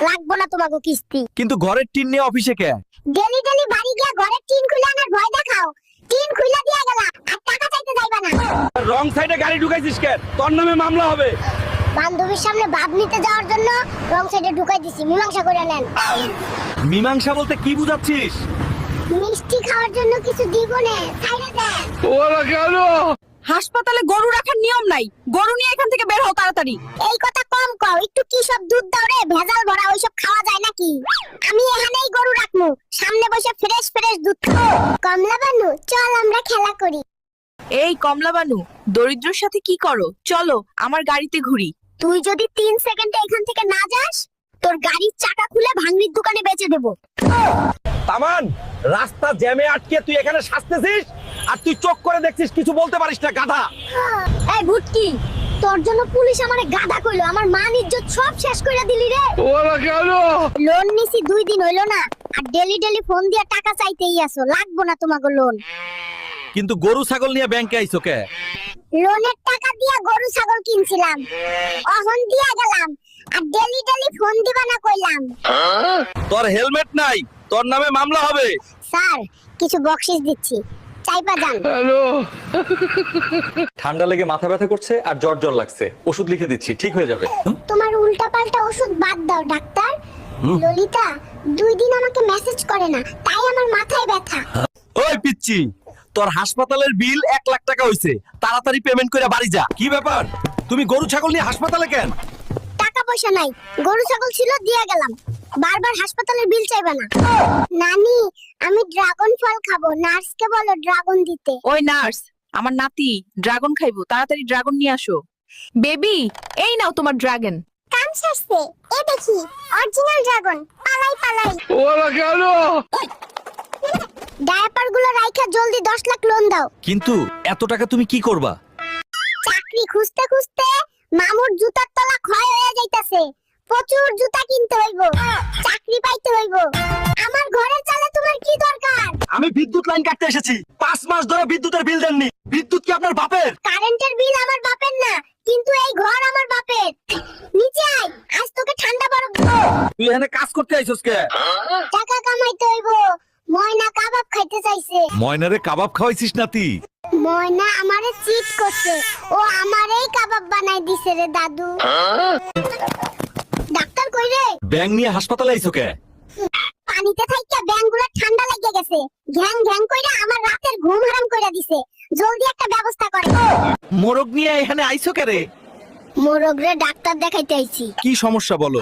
লাগবো না তোমাকে কিস্তি। কিন্তু ঘরের টিন নিয়ে অফিসে কে? ডেলি ডেলি বাড়ি গিয়া ঘরের টিন খুলে আনার ভয় দেখাও। টিন খুলে দিয়া গেলা আর টাকা চাইতে যাইবা না। রং সাইডে গাড়ি ঢুকাইছিস কেন? তোর নামে মামলা হবে। বান্ধবীর সামনে ভাব নিতে যাওয়ার জন্য রং সাইডে ঢুকাই দিছি, মীমাংসা করে নেন। মীমাংসা বলতে কি বুঝাচ্ছিস? মিষ্টি খাওয়ার জন্য কিছু দিব না, খাইরা দেন। ওরা কেন? হাসপাতালে গরু রাখার নিয়ম নাই, গরু নিয়ে এখান থেকে বের হও তাড়াতাড়ি। এই কথা কম কও, একটু কি সব দুধ দাও রে, ভেজাল ভরা ওইসব খাওয়া যায় নাকি? আমি এখানেই গরু রাখমু, সামনে বসে ফ্রেশ ফ্রেশ দুধ খাও। কমলা বানু, চল আমরা খেলা করি। এই কমলা বানু, দরিদ্রর সাথে কি করো? চলো আমার গাড়িতে ঘুরি। তুই যদি 3 সেকেন্ডে এখান থেকে না যাস, তোর গাড়ির চাকা খুলে ভাঙড়ির দোকানে বেচে দেব। তামান, রাস্তা জ্যামে আটকে তুই এখানে সাজতেছিস আর তুই চোখ করে দেখছিস, কিছু বলতে পারিস না গাধা। এই ভুটকি, তোর জন্য পুলিশ আমারে গাধা কইলো, আমার মান ইজ্জত সব শেষ কইরা দিলি রে। ওরা কেন? লোন নিছি 2 দিন হইলো না, আর ডেলি ডেলি ফোন দিয়া টাকা চাইতেই আসো। লাগবো না তোমাকে লোন। কিন্তু গরু ছাগল নিয়ে ব্যাংকে আইছো কে? লোনের টাকা দিয়া গরু ছাগল কিনছিলাম, অহন দিয়া গেলাম, আর ডেলি ডেলি ফোন দিবা না কইলাম। তোর হেলমেট নাই, তোর নামে মামলা হবে। স্যার, কিছু বকশিশ দিচ্ছি, চাইপা যান। ঠান্ডা লেগে মাথা ব্যথা করছে আর জ্বর জ্বর লাগছে, ওষুধ লিখে দিচ্ছি, ঠিক হয়ে যাবে। তোমার উল্টাপাল্টা ওষুধ বাদ দাও ডাক্তার। ললিতা 2 দিন আমাকে মেসেজ করে না, তাই আমার মাথায় ব্যথা। ওই পিচ্চি, তোর হাসপাতালের বিল 1 লাখ টাকা হইছে, তাড়াতাড়ি পেমেন্ট করে বাড়ি যা। কি ব্যাপার, তুমি গরু ছাগল নিয়ে হাসপাতালে কেন? টাকা পয়সা নাই, গরু ছাগল ছিল দিয়া গেলাম, বারবার হাসপাতালের বিল চাইবা না। নানি, আমি ড্রাগন ফল খাবো, নার্সকে বলো ড্রাগন দিতে। ওই নার্স, আমার নাতি ড্রাগন খাইবো, তাড়াতাড়ি ড্রাগন নিয়ে আসো। বেবি, এই নাও তোমার ড্রাগন। কাম শেষে এ দেখি অরিজিনাল ড্রাগন, পালাই পালাই। ওরা কেন? ডায়াপার গুলো রাইখা জলদি 10 লাখ লোন দাও। কিন্তু এত টাকা তুমি কি করবা? চাকরি খুঁজতে খুঁজতে মামুর জুতার তলা ক্ষয় হয়ে যাইতাছে, প্রচুর জুতা কিনতে হইব, চাকরি পাইতে হইব। আমার ঘরের চালে তোমার কি দরকার? আমি বিদ্যুৎ লাইন কাটতে এসেছি, 5 মাস ধরে বিদ্যুতের বিল দেননি। বিদ্যুৎ কি আপনার বাপের? কারেন্টের বিল আমার বাপের না, কিন্তু এই ঘর আমার বাপের। নিচে আয়, আজ তোকে ঠান্ডা বরফ দেব। তুই এখানে কাজ করতে আইছস কে? টাকা কামাইতে হইব, ময়না কাবাব খাইতে চাইছে। ময়নারে কাবাব খাওয়াইছিস নাতি? ময়না আমারে চিট করছে, ও আমারেই কাবাব বানাই দিছে রে দাদু। ডাক্তার কই রে? ব্যাং নিয়ে হাসপাতালে আইছো কে? পানিতে থাইকা ব্যাঙগুলো ঠান্ডা লাগিয়ে গেছে, ঘ্যাং ঘ্যাং কইরা আমার রাতের ঘুম হারাম কইরা দিছে। জলদি একটা ব্যবস্থা করে। মোরগ নিয়ে এখানে আইছো কে রে? মোরগরে ডাক্তার দেখাইতে আইছি। কি সমস্যা বলো?